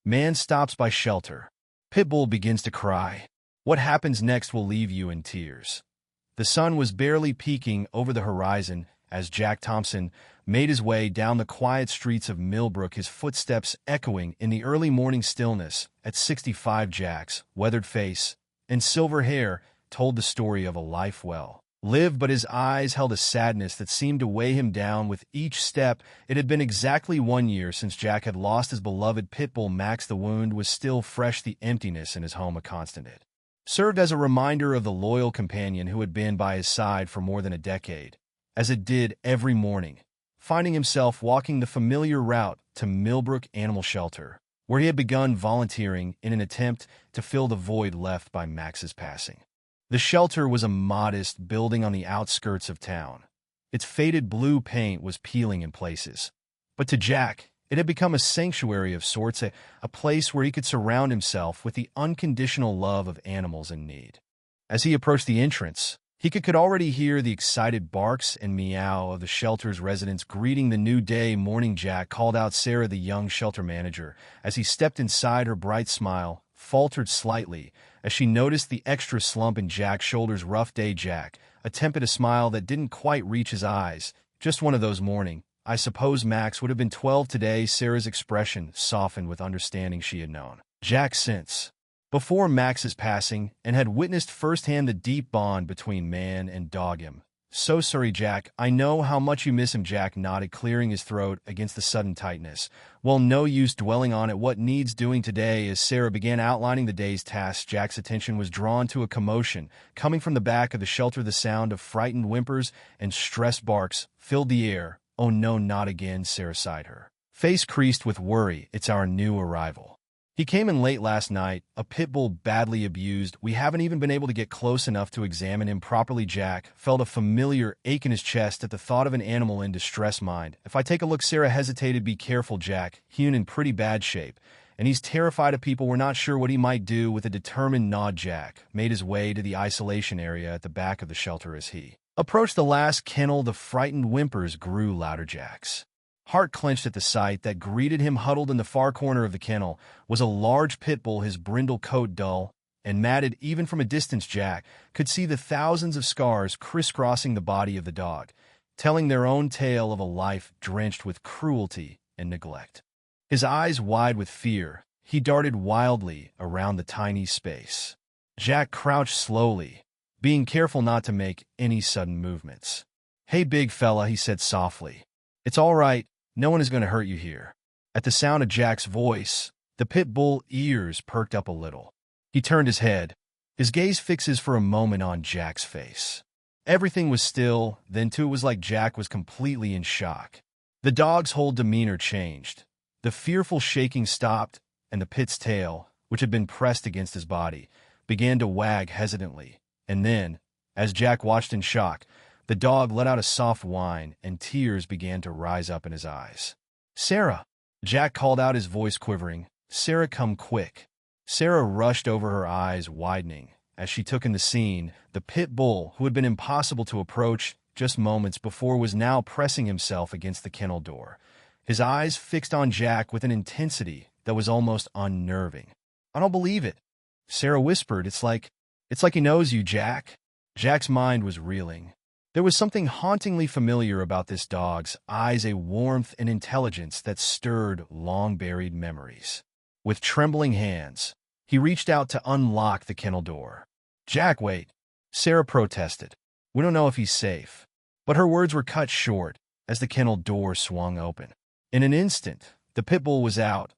Man stops by shelter. Pitbull begins to cry. What happens next will leave you in tears. The sun was barely peeking over the horizon as Jack Thompson made his way down the quiet streets of Millbrook, his footsteps echoing in the early morning stillness. At 65, Jack's weathered face and silver hair told the story of a life well lived, but his eyes held a sadness that seemed to weigh him down with each step. It had been exactly 1 year since Jack had lost his beloved pitbull Max. The wound was still fresh, the emptiness in his home a constant. It served as a reminder of the loyal companion who had been by his side for more than a decade, as it did every morning, finding himself walking the familiar route to Millbrook Animal Shelter, where he had begun volunteering in an attempt to fill the void left by Max's passing. The shelter was a modest building on the outskirts of town. Its faded blue paint was peeling in places. But to Jack, it had become a sanctuary of sorts, a place where he could surround himself with the unconditional love of animals in need. As he approached the entrance, he could already hear the excited barks and meow of the shelter's residents greeting the new day. Morning, Jack called out. Sarah, the young shelter manager, as he stepped inside. Her bright smile faltered slightly as she noticed the extra slump in Jack's shoulders. Rough day, Jack attempted a smile that didn't quite reach his eyes. Just one of those morning. I suppose Max would have been 12 today. Sarah's expression softened with understanding. She had known Jack since before Max's passing and had witnessed firsthand the deep bond between man and dog. Him. So sorry, Jack. I know how much you miss him. Jack nodded, clearing his throat against the sudden tightness. Well, no use dwelling on it. What needs doing today? As Sarah began outlining the day's tasks, Jack's attention was drawn to a commotion coming from the back of the shelter. The sound of frightened whimpers and stressed barks filled the air. Oh no, not again, Sarah sighed, her face creased with worry. It's our new arrival. He came in late last night, a pit bull badly abused. We haven't even been able to get close enough to examine him properly. Jack felt a familiar ache in his chest at the thought of an animal in distress. Mind if I take a look? Sarah hesitated. Be careful, Jack. He's in pretty bad shape, and he's terrified of people. We're not sure what he might do. With a determined nod, Jack made his way to the isolation area at the back of the shelter. As he approached the last kennel, the frightened whimpers grew louder. Jack's heart clenched at the sight that greeted him. Huddled in the far corner of the kennel was a large pit bull, his brindle coat dull and matted. Even from a distance, Jack could see the thousands of scars crisscrossing the body of the dog, telling their own tale of a life drenched with cruelty and neglect. His eyes wide with fear, he darted wildly around the tiny space. Jack crouched slowly, being careful not to make any sudden movements. Hey, big fella, he said softly. It's all right. No one is going to hurt you here. At the sound of Jack's voice, the pit bull ears perked up a little. He turned his head, his gaze fixes for a moment on Jack's face. Everything was still, then too it was like Jack was completely in shock. The dog's whole demeanor changed. The fearful shaking stopped, and the pit's tail, which had been pressed against his body, began to wag hesitantly. And then, as Jack watched in shock, the dog let out a soft whine, and tears began to rise up in his eyes. Sarah! Jack called out, his voice quivering. Sarah, come quick. Sarah rushed over, her eyes widening as she took in the scene. The pit bull, who had been impossible to approach just moments before, was now pressing himself against the kennel door, his eyes fixed on Jack with an intensity that was almost unnerving. I don't believe it, Sarah whispered. It's like he knows you, Jack. Jack's mind was reeling. There was something hauntingly familiar about this dog's eyes, a warmth and intelligence that stirred long-buried memories. With trembling hands, he reached out to unlock the kennel door. Jack, wait, Sarah protested. We don't know if he's safe. But her words were cut short as the kennel door swung open. In an instant, the pit bull was out,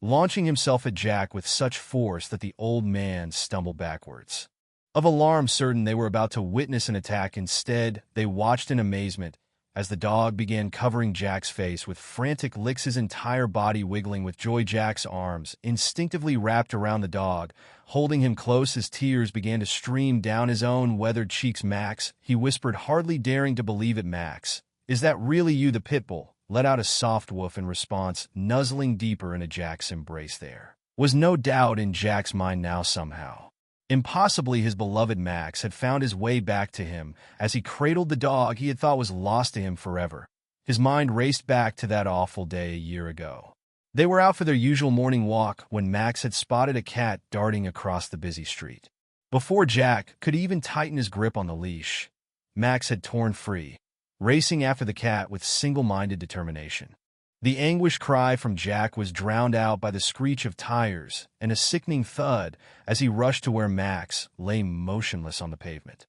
launching himself at Jack with such force that the old man stumbled backwards. Of alarm certain they were about to witness an attack, instead, they watched in amazement as the dog began covering Jack's face with frantic licks, his entire body wiggling with joy. Jack's arms instinctively wrapped around the dog, holding him close as tears began to stream down his own weathered cheeks. Max, he whispered, hardly daring to believe it. Max, is that really you? The pit bull let out a soft woof in response, nuzzling deeper into Jack's embrace. There was no doubt in Jack's mind now. Somehow, impossibly, his beloved Max had found his way back to him as he cradled the dog he had thought was lost to him forever. His mind raced back to that awful day a year ago. They were out for their usual morning walk when Max had spotted a cat darting across the busy street. Before Jack could even tighten his grip on the leash, Max had torn free, racing after the cat with single-minded determination. The anguished cry from Jack was drowned out by the screech of tires and a sickening thud as he rushed to where Max lay motionless on the pavement,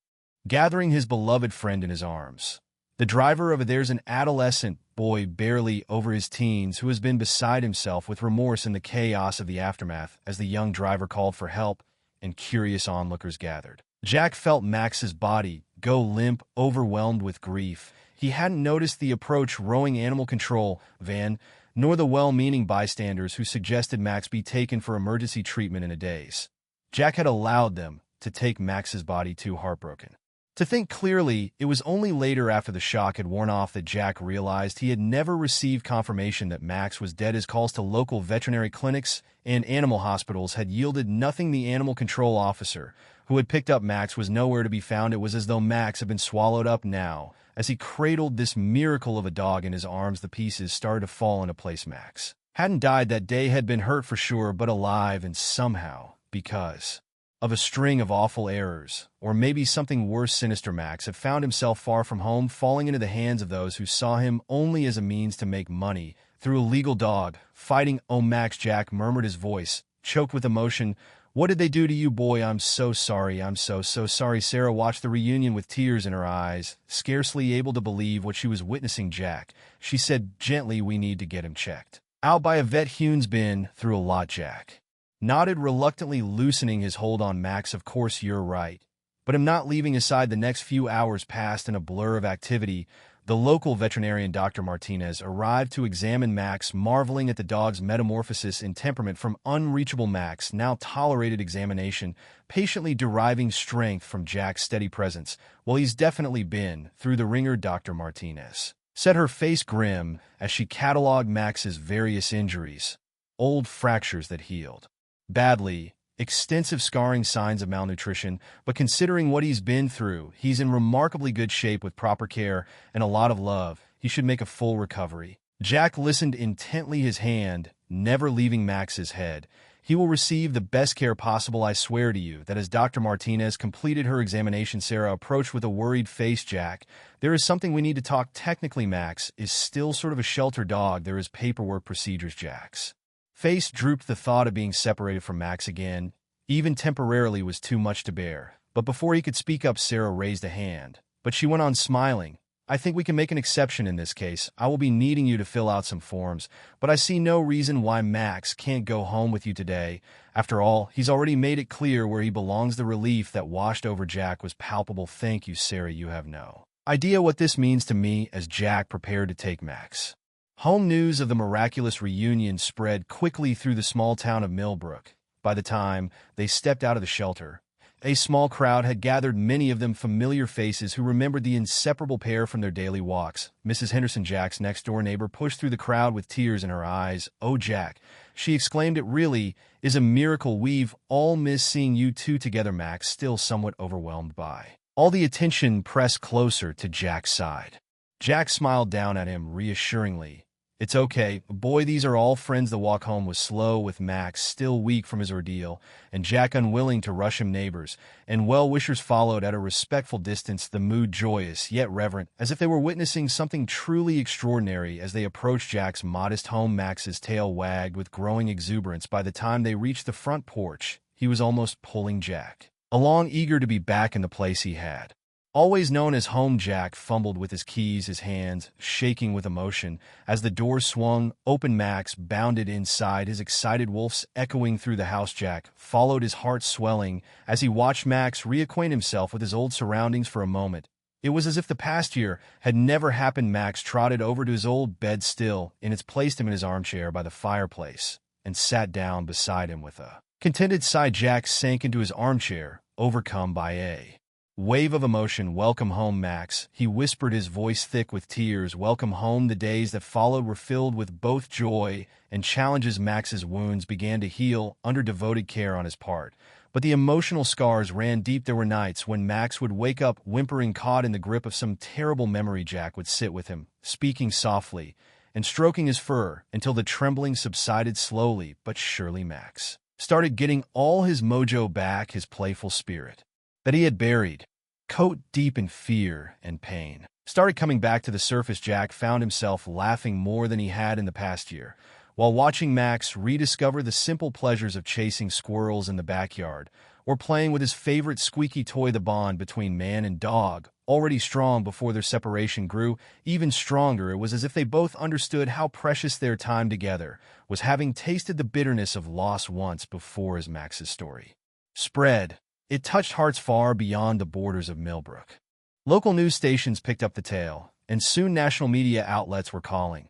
gathering his beloved friend in his arms. The driver of there's an adolescent boy barely over his teens who has been beside himself with remorse in the chaos of the aftermath as the young driver called for help and curious onlookers gathered. Jack felt Max's body go limp, overwhelmed with grief. He hadn't noticed the approach rowing animal control van, nor the well-meaning bystanders who suggested Max be taken for emergency treatment in a daze. Jack had allowed them to take Max's body too heartbroken. To think clearly, it was only later after the shock had worn off that Jack realized he had never received confirmation that Max was dead as calls to local veterinary clinics and animal hospitals had yielded nothing. The animal control officer who had picked up Max was nowhere to be found. It was as though Max had been swallowed up now. As he cradled this miracle of a dog in his arms, the pieces started to fall into place. Max hadn't died that day, had been hurt for sure, but alive, and somehow, because of a string of awful errors, or maybe something worse, sinister, Max had found himself far from home, falling into the hands of those who saw him only as a means to make money through a legal dog fighting. "Oh, Max," Jack murmured, his voice choked with emotion. "What did they do to you, boy? I'm so sorry. I'm so sorry." Sarah watched the reunion with tears in her eyes, scarcely able to believe what she was witnessing. "Jack," she said gently, "we need to get him checked out by a vet. Hune's been through a lot." Jack nodded, reluctantly loosening his hold on Max. "Of course you're right, but I'm not leaving his side." The next few hours passed in a blur of activity. The local veterinarian, Dr. Martinez, arrived to examine Max, marveling at the dog's metamorphosis in temperament. From unreachable Max now tolerated examination, patiently deriving strength from Jack's steady presence. "Well, he's definitely been through the ringer," Dr. Martinez said, her face grim as she catalogued Max's various injuries. Old fractures that healed badly, extensive scarring, signs of malnutrition, but considering what he's been through, he's in remarkably good shape. With proper care and a lot of love, he should make a full recovery. Jack listened intently, his hand never leaving Max's head. "He will receive the best care possible, I swear to you." That as Dr. Martinez completed her examination, Sarah approached with a worried face. "Jack, there is something we need to talk technically. Max is still sort of a shelter dog. There is paperwork, procedures." Jack's face drooped. The thought of being separated from Max again, even temporarily, was too much to bear. But before he could speak up, Sarah raised a hand. But she went on, smiling. "I think we can make an exception in this case. I will be needing you to fill out some forms, but I see no reason why Max can't go home with you today. After all, he's already made it clear where he belongs." The relief that washed over Jack was palpable. "Thank you, Sarah. You have no idea what this means to me." As Jack prepared to take Max home, news of the miraculous reunion spread quickly through the small town of Millbrook. By the time they stepped out of the shelter, a small crowd had gathered, many of them familiar faces who remembered the inseparable pair from their daily walks. Mrs. Henderson, Jack's next-door neighbor, pushed through the crowd with tears in her eyes. "Oh, Jack," she exclaimed, "it really is a miracle. We've all missed seeing you two together." Max, still somewhat overwhelmed by all the attention, pressed closer to Jack's side. Jack smiled down at him reassuringly. "It's okay, boy, these are all friends." The walk home was slow, with Max still weak from his ordeal, and Jack unwilling to rush him. Neighbors and well-wishers followed at a respectful distance, the mood joyous yet reverent, as if they were witnessing something truly extraordinary. As they approached Jack's modest home, Max's tail wagged with growing exuberance. By the time they reached the front porch, he was almost pulling Jack along, eager to be back in the place he had always known as home. Jack fumbled with his keys, his hands shaking with emotion. As the doors swung open, Max bounded inside, his excited wolves echoing through the house. Jack followed, his heart swelling, as he watched Max reacquaint himself with his old surroundings. For a moment, it was as if the past year had never happened. Max trotted over to his old bed, still in its, placed him in his armchair by the fireplace, and sat down beside him with a contented sigh. Jack sank into his armchair, overcome by a wave of emotion. "Welcome home, Max," he whispered, his voice thick with tears. "Welcome home." The days that followed were filled with both joy and challenges. Max's wounds began to heal under devoted care on his part, but the emotional scars ran deep. There were nights when Max would wake up whimpering, caught in the grip of some terrible memory. Jack would sit with him, speaking softly and stroking his fur until the trembling subsided slowly but surely. Max started getting all his mojo back, his playful spirit that he had buried, coat deep in fear and pain, started coming back to the surface. Jack found himself laughing more than he had in the past year, while watching Max rediscover the simple pleasures of chasing squirrels in the backyard or playing with his favorite squeaky toy. The bond between man and dog, already strong before their separation, grew even stronger. It was as if they both understood how precious their time together was, having tasted the bitterness of loss once before. As Max's story spread, it touched hearts far beyond the borders of Millbrook. Local news stations picked up the tale, and soon national media outlets were calling,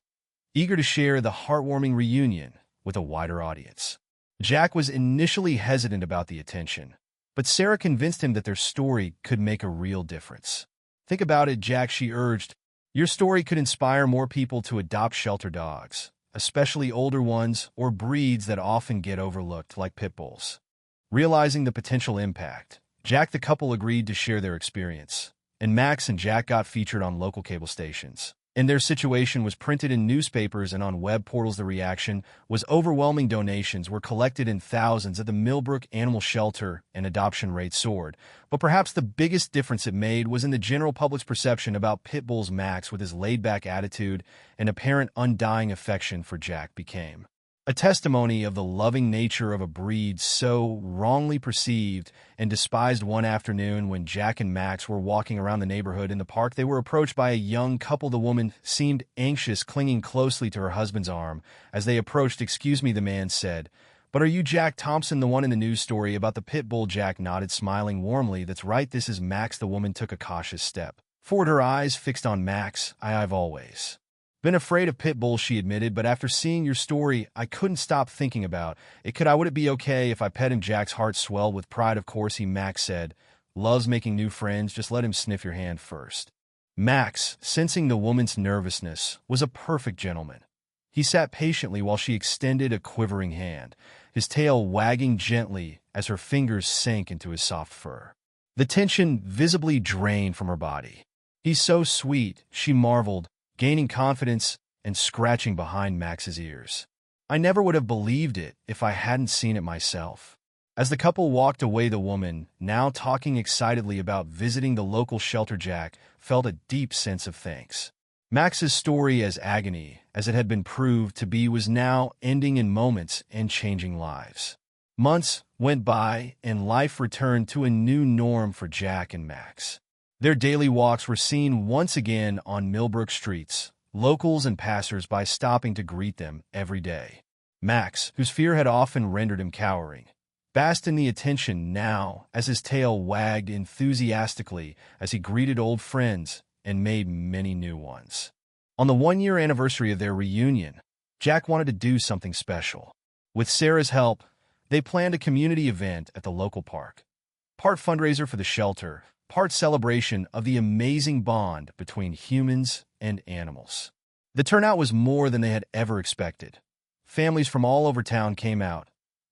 eager to share the heartwarming reunion with a wider audience. Jack was initially hesitant about the attention, but Sarah convinced him that their story could make a real difference. "Think about it, Jack," she urged. "Your story could inspire more people to adopt shelter dogs, especially older ones or breeds that often get overlooked, like pit bulls." Realizing the potential impact, Jack the couple agreed to share their experience, and Max and Jack got featured on local cable stations, and their situation was printed in newspapers and on web portals. The reaction was overwhelming. Donations were collected in thousands at the Millbrook Animal Shelter, and adoption rates soared. But perhaps the biggest difference it made was in the general public's perception about pit bulls. Max, with his laid-back attitude and apparent undying affection for Jack, became a testimony of the loving nature of a breed so wrongly perceived and despised. One afternoon, when Jack and Max were walking around the neighborhood in the park, they were approached by a young couple. The woman seemed anxious, clinging closely to her husband's arm. As they approached, "Excuse me," the man said, "but are you Jack Thompson, the one in the news story about the pit bull?" Jack nodded, smiling warmly. "That's right, this is Max." The woman took a cautious step forward, her eyes fixed on Max. "I've always been afraid of pit bulls," she admitted, "but after seeing your story, I couldn't stop thinking about it. Would it be okay if I pet him?" Jack's heart swelled with pride. "Of course," Max said. "Loves making new friends. Just let him sniff your hand first." Max, sensing the woman's nervousness, was a perfect gentleman. He sat patiently while she extended a quivering hand, his tail wagging gently as her fingers sank into his soft fur. The tension visibly drained from her body. "He's so sweet," she marveled, gaining confidence and scratching behind Max's ears. "I never would have believed it if I hadn't seen it myself." As the couple walked away, the woman, now talking excitedly about visiting the local shelter, Jack felt a deep sense of thanks. Max's story, as agony as it had been proved to be, was now ending in moments and changing lives. Months went by, and life returned to a new norm for Jack and Max. Their daily walks were seen once again on Millbrook streets, locals and passers-by stopping to greet them every day. Max, whose fear had often rendered him cowering, basked in the attention now as his tail wagged enthusiastically as he greeted old friends and made many new ones. On the one-year anniversary of their reunion, Jack wanted to do something special. With Sarah's help, they planned a community event at the local park. Part fundraiser for the shelter, part celebration of the amazing bond between humans and animals. The turnout was more than they had ever expected. Families from all over town came out,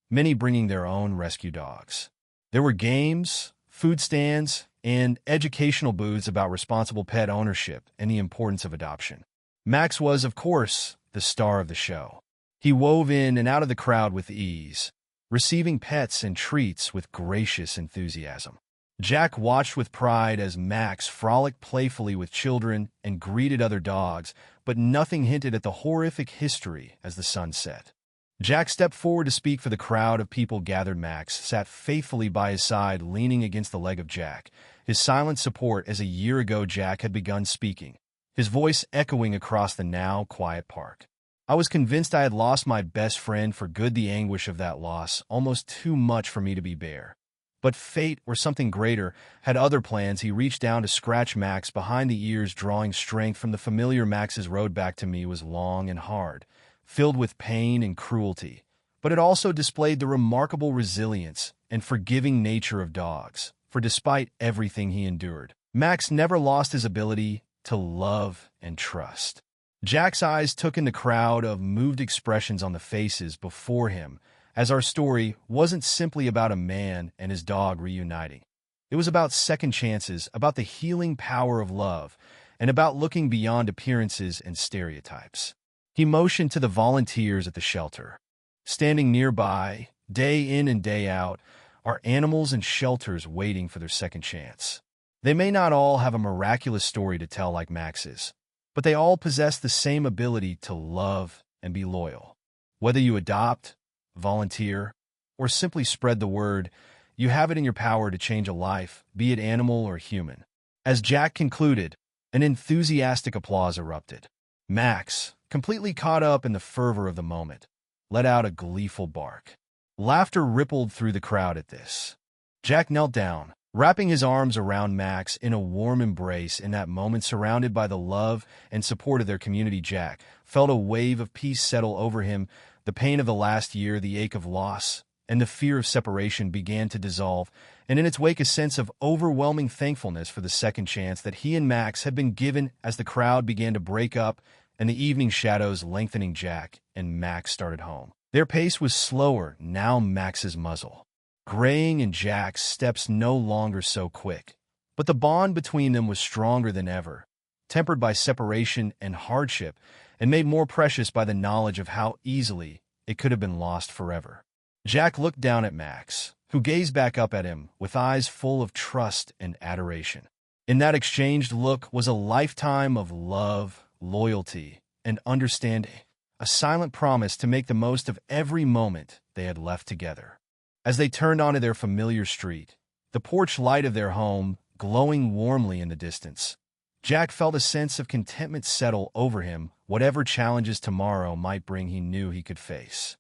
many bringing their own rescue dogs. There were games, food stands, and educational booths about responsible pet ownership and the importance of adoption. Max was, of course, the star of the show. He wove in and out of the crowd with ease, receiving pets and treats with gracious enthusiasm. Jack watched with pride as Max frolicked playfully with children and greeted other dogs, but nothing hinted at the horrific history as the sun set. Jack stepped forward to speak for the crowd of people gathered. Max sat faithfully by his side, leaning against the leg of Jack, his silent support as a year ago Jack had begun speaking, his voice echoing across the now quiet park. "I was convinced I had lost my best friend for good, the anguish of that loss, almost too much for me to be bare. But fate, or something greater, had other plans." He reached down to scratch Max behind the ears, drawing strength from the familiar. Max's road back to me was long and hard, filled with pain and cruelty, but it also displayed the remarkable resilience and forgiving nature of dogs, for despite everything he endured, Max never lost his ability to love and trust. Jack's eyes took in the crowd of moved expressions on the faces before him, as our story wasn't simply about a man and his dog reuniting. It was about second chances, about the healing power of love, and about looking beyond appearances and stereotypes. He motioned to the volunteers at the shelter. Standing nearby, day in and day out, are animals and shelters waiting for their second chance. They may not all have a miraculous story to tell like Max's, but they all possess the same ability to love and be loyal. Whether you adopt, volunteer, or simply spread the word, you have it in your power to change a life, be it animal or human. As Jack concluded, an enthusiastic applause erupted. Max, completely caught up in the fervor of the moment, let out a gleeful bark. Laughter rippled through the crowd at this. Jack knelt down, wrapping his arms around Max in a warm embrace. In that moment, surrounded by the love and support of their community, Jack felt a wave of peace settle over him. The pain of the last year, the ache of loss, and the fear of separation began to dissolve, and in its wake a sense of overwhelming thankfulness for the second chance that he and Max had been given. As the crowd began to break up and the evening shadows lengthening, Jack and Max started home. Their pace was slower, now Max's muzzle graying and Jack's steps no longer so quick. But the bond between them was stronger than ever, tempered by separation and hardship, and made more precious by the knowledge of how easily it could have been lost forever. Jack looked down at Max, who gazed back up at him with eyes full of trust and adoration. In that exchanged look was a lifetime of love, loyalty, and understanding, a silent promise to make the most of every moment they had left together. As they turned onto their familiar street, the porch light of their home glowing warmly in the distance, Jack felt a sense of contentment settle over him. Whatever challenges tomorrow might bring, he knew he could face.